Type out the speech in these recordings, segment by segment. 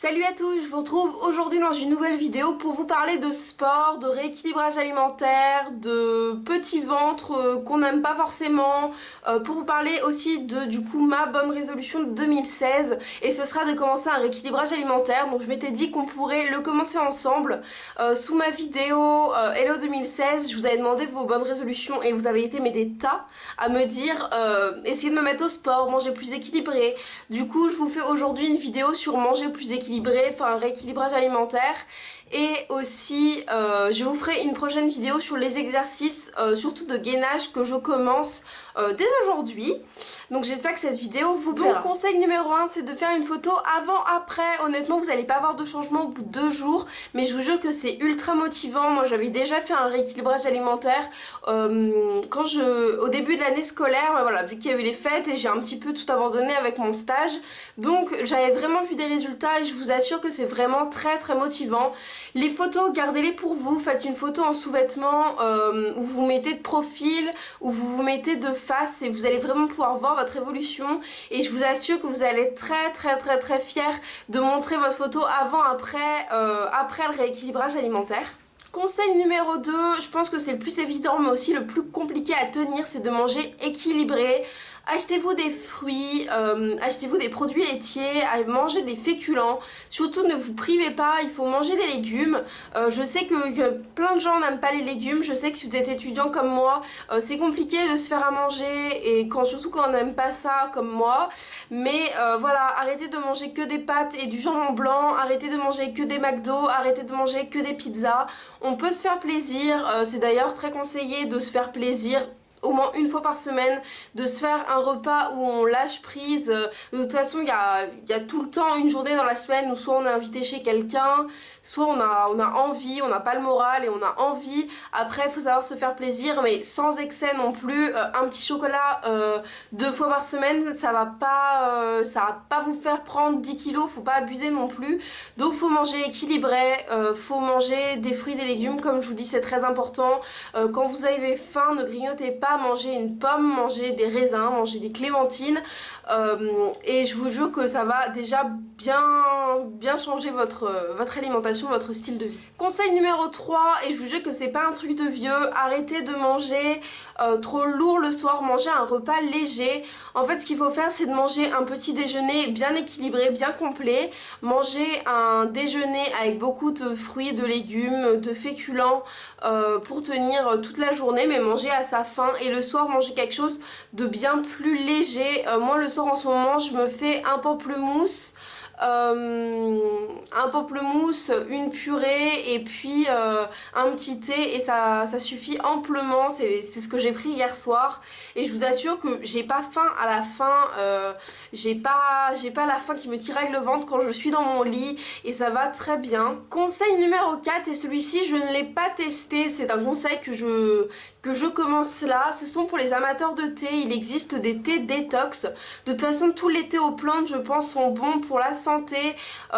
Salut à tous, je vous retrouve aujourd'hui dans une nouvelle vidéo pour vous parler de sport, de rééquilibrage alimentaire, de petits ventres qu'on n'aime pas forcément, pour vous parler aussi de du coup ma bonne résolution de 2016 et ce sera de commencer un rééquilibrage alimentaire. Donc je m'étais dit qu'on pourrait le commencer ensemble. Sous ma vidéo Hello 2016, je vous avais demandé vos bonnes résolutions et vous avez été mais des tas à me dire essayez de me mettre au sport, manger plus équilibré. Du coup je vous fais aujourd'hui une vidéo sur manger plus équilibré, enfin un rééquilibrage alimentaire, et aussi je vous ferai une prochaine vidéo sur les exercices surtout de gainage que je commence dès aujourd'hui. Donc j'espère que cette vidéo vous plaira. Donc conseil numéro 1, c'est de faire une photo avant-après. Honnêtement vous n'allez pas avoir de changement au bout de 2 jours, mais je vous jure que c'est ultra motivant. Moi j'avais déjà fait un rééquilibrage alimentaire au début de l'année scolaire, voilà, vu qu'il y a eu les fêtes et j'ai un petit peu tout abandonné avec mon stage, donc j'avais vraiment vu des résultats et je vous assure que c'est vraiment très motivant. Les photos, gardez-les pour vous. Faites une photo en sous-vêtements où vous vous mettez de profil, où vous vous mettez de face, et vous allez vraiment pouvoir voir votre évolution, et je vous assure que vous allez être très fiers de montrer votre photo avant-après après le rééquilibrage alimentaire. Conseil numéro 2, je pense que c'est le plus évident mais aussi le plus compliqué à tenir, c'est de manger équilibré. Achetez-vous des fruits, achetez-vous des produits laitiers, mangez des féculents. Surtout ne vous privez pas, il faut manger des légumes. Je sais que plein de gens n'aiment pas les légumes, je sais que si vous êtes étudiant comme moi, c'est compliqué de se faire à manger, et surtout quand on n'aime pas ça comme moi. Mais voilà, arrêtez de manger que des pâtes et du jambon blanc, arrêtez de manger que des McDo, arrêtez de manger que des pizzas. On peut se faire plaisir, c'est d'ailleurs très conseillé de se faire plaisir au moins une fois par semaine, de se faire un repas où on lâche prise. De toute façon il y a tout le temps une journée dans la semaine où soit on est invité chez quelqu'un, soit on a envie, on n'a pas le moral et on a envie. Après il faut savoir se faire plaisir mais sans excès non plus. Un petit chocolat 2 fois par semaine ça va pas vous faire prendre 10 kilos, faut pas abuser non plus. Donc faut manger équilibré, faut manger des fruits, des légumes, comme je vous dis c'est très important. Quand vous avez faim, ne grignotez pas, mangez une pomme, mangez des raisins, mangez des clémentines, et je vous jure que ça va déjà bien changer votre alimentation, votre style de vie. Conseil numéro 3, et je vous jure que c'est pas un truc de vieux, arrêtez de manger trop lourd le soir, mangez un repas léger. En fait ce qu'il faut faire c'est de manger un petit déjeuner bien équilibré, bien complet, manger un déjeuner avec beaucoup de fruits, de légumes, de féculents pour tenir toute la journée, mais manger à sa faim, et le soir manger quelque chose de bien plus léger. Moi le soir en ce moment je me fais un pamplemousse, une purée et puis un petit thé, et ça suffit amplement. C'est ce que j'ai pris hier soir et je vous assure que j'ai pas faim à la fin, j'ai pas la faim qui me tiraille le ventre quand je suis dans mon lit, et ça va très bien. Conseil numéro 4, et celui-ci je ne l'ai pas testé, c'est un conseil que je commence là, ce sont pour les amateurs de thé. Il existe des thés détox. De toute façon tous les thés aux plantes je pense sont bons pour la santé.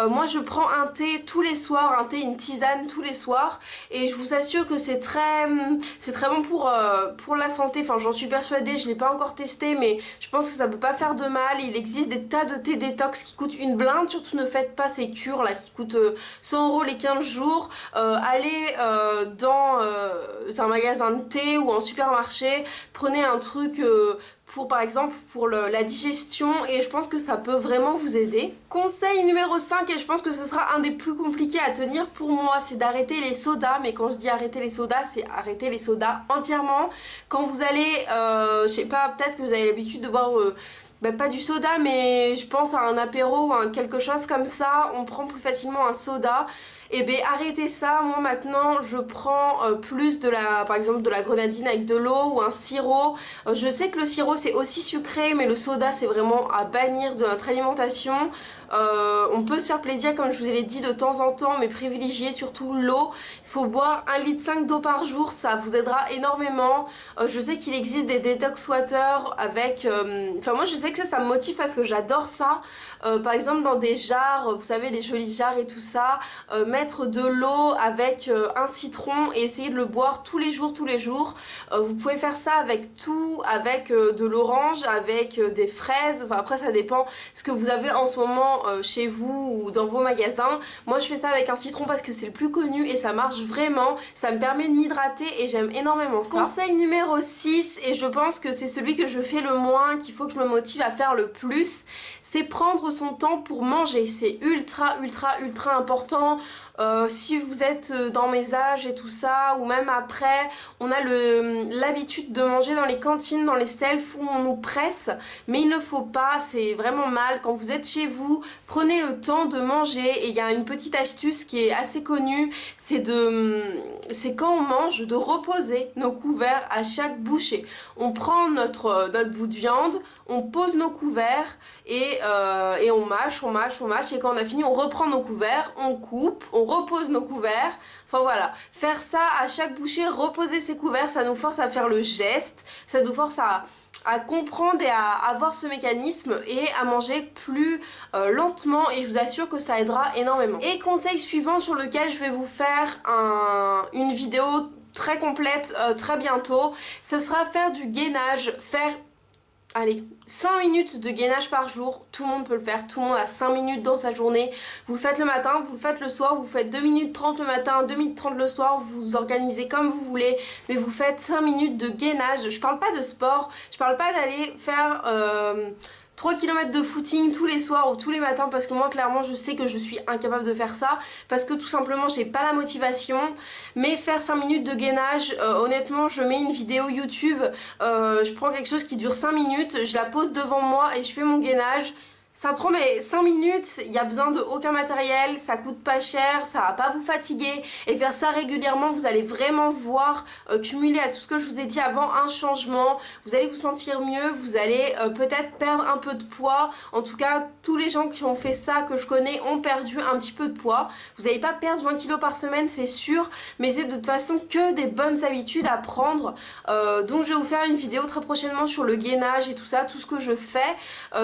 Moi je prends un thé tous les soirs, un thé, une tisane tous les soirs, et je vous assure que c'est très bon pour la santé. Enfin j'en suis persuadée, je l'ai pas encore testé mais je pense que ça peut pas faire de mal. Il existe des tas de thé détox qui coûtent une blinde, surtout ne faites pas ces cures là qui coûtent 100 € les 15 jours. Allez dans un magasin de thé ou en supermarché, prenez un truc pour par exemple pour la digestion, et je pense que ça peut vraiment vous aider. Conseil numéro 5, et je pense que ce sera un des plus compliqués à tenir pour moi, c'est d'arrêter les sodas. Mais quand je dis arrêter les sodas, c'est arrêter les sodas entièrement. Quand vous allez, je sais pas, peut-être que vous avez l'habitude de boire pas du soda, mais je pense à un apéro ou quelque chose comme ça, on prend plus facilement un soda. Et bien arrêtez ça. Moi maintenant je prends plus par exemple de la grenadine avec de l'eau ou un sirop. Je sais que le sirop c'est aussi sucré, mais le soda c'est vraiment à bannir de notre alimentation. On peut se faire plaisir comme je vous l'ai dit de temps en temps, mais privilégiez surtout l'eau. Il faut boire 1,5 litre d'eau par jour, ça vous aidera énormément. Je sais qu'il existe des detox water avec... Enfin moi je sais que ça me motive parce que j'adore ça. Par exemple dans des jarres, vous savez les jolis jarres et tout ça, mettre de l'eau avec un citron et essayer de le boire tous les jours. Vous pouvez faire ça avec tout, avec de l'orange, avec des fraises, enfin après ça dépend ce que vous avez en ce moment chez vous ou dans vos magasins. Moi je fais ça avec un citron parce que c'est le plus connu et ça marche vraiment, ça me permet de m'hydrater et j'aime énormément ça. Conseil numéro 6, et je pense que c'est celui que je fais le moins, qu'il faut que je me motive à faire le plus, c'est prendre son temps pour manger. C'est ultra important. Si vous êtes dans mes âges et tout ça, ou même après, on a l'habitude de manger dans les cantines, dans les selfs où on nous presse, mais il ne faut pas, c'est vraiment mal. Quand vous êtes chez vous, prenez le temps de manger. Et il y a une petite astuce qui est assez connue, c'est quand on mange, de reposer nos couverts à chaque bouchée. On prend notre bout de viande, on pose nos couverts et on mâche, et quand on a fini on reprend nos couverts, on coupe, on repose nos couverts, enfin voilà, faire ça à chaque bouchée, reposer ses couverts, ça nous force à faire le geste, ça nous force à comprendre et à avoir ce mécanisme et à manger plus lentement, et je vous assure que ça aidera énormément. Et conseil suivant sur lequel je vais vous faire une vidéo très complète très bientôt, ce sera faire du gainage, allez, 5 minutes de gainage par jour, tout le monde peut le faire, tout le monde a 5 minutes dans sa journée. Vous le faites le matin, vous le faites le soir, vous faites 2 minutes 30 le matin, 2 minutes 30 le soir, vous vous organisez comme vous voulez, mais vous faites 5 minutes de gainage. Je parle pas de sport, je parle pas d'aller faire 3 km de footing tous les soirs ou tous les matins, parce que moi clairement je sais que je suis incapable de faire ça parce que tout simplement j'ai pas la motivation. Mais faire 5 minutes de gainage, honnêtement je mets une vidéo YouTube, je prends quelque chose qui dure 5 minutes, je la pose devant moi et je fais mon gainage. Ça prend mais 5 minutes, il n'y a besoin de aucun matériel, ça coûte pas cher, ça va pas vous fatiguer, et faire ça régulièrement vous allez vraiment voir cumuler à tout ce que je vous ai dit avant un changement. Vous allez vous sentir mieux, vous allez peut-être perdre un peu de poids. En tout cas tous les gens qui ont fait ça que je connais ont perdu un petit peu de poids. Vous n'allez pas perdre 20 kilos par semaine c'est sûr, mais c'est de toute façon que des bonnes habitudes à prendre. Donc je vais vous faire une vidéo très prochainement sur le gainage et tout ça, tout ce que je fais.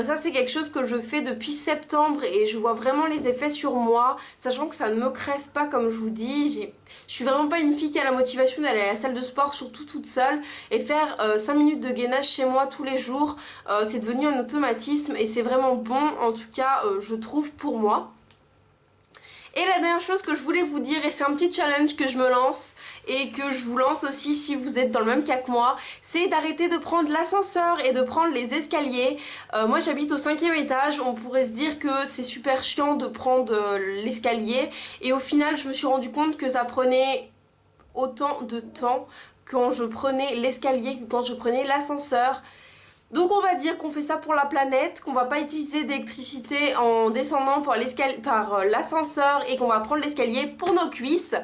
Ça c'est quelque chose que je fais depuis septembre et je vois vraiment les effets sur moi, sachant que ça ne me crève pas comme je vous dis. Je suis vraiment pas une fille qui a la motivation d'aller à la salle de sport, surtout toute seule, et faire 5 minutes de gainage chez moi tous les jours, c'est devenu un automatisme et c'est vraiment bon, en tout cas je trouve pour moi. Et la dernière chose que je voulais vous dire, et c'est un petit challenge que je me lance et que je vous lance aussi si vous êtes dans le même cas que moi, c'est d'arrêter de prendre l'ascenseur et de prendre les escaliers. Moi j'habite au 5e étage, on pourrait se dire que c'est super chiant de prendre l'escalier, et au final je me suis rendu compte que ça prenait autant de temps quand je prenais l'escalier que quand je prenais l'ascenseur. Donc on va dire qu'on fait ça pour la planète, qu'on va pas utiliser d'électricité en descendant par l'ascenseur et qu'on va prendre l'escalier pour nos cuisses.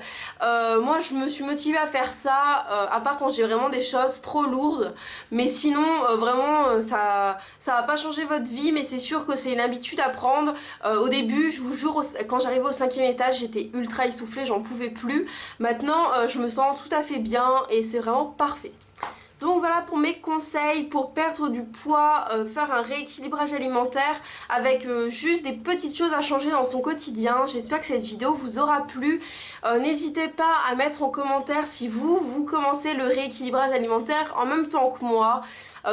Moi je me suis motivée à faire ça, à part quand j'ai vraiment des choses trop lourdes. Mais sinon vraiment ça va pas changer votre vie, mais c'est sûr que c'est une habitude à prendre. Au début je vous jure, quand j'arrivais au 5e étage j'étais ultra essoufflée, j'en pouvais plus. Maintenant je me sens tout à fait bien et c'est vraiment parfait. Donc voilà pour mes conseils pour perdre du poids, faire un rééquilibrage alimentaire avec juste des petites choses à changer dans son quotidien. J'espère que cette vidéo vous aura plu. N'hésitez pas à mettre en commentaire si vous commencez le rééquilibrage alimentaire en même temps que moi.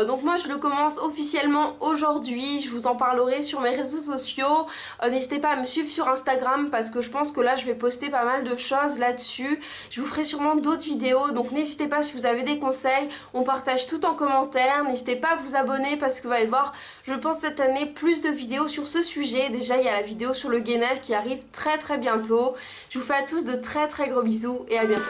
Donc moi je le commence officiellement aujourd'hui, je vous en parlerai sur mes réseaux sociaux. N'hésitez pas à me suivre sur Instagram parce que je pense que là je vais poster pas mal de choses là-dessus. Je vous ferai sûrement d'autres vidéos, donc n'hésitez pas si vous avez des conseils. On partage tout en commentaire, n'hésitez pas à vous abonner parce que vous allez voir, je pense cette année, plus de vidéos sur ce sujet. Déjà il y a la vidéo sur le gainage qui arrive très bientôt. Je vous fais à tous de très gros bisous et à bientôt.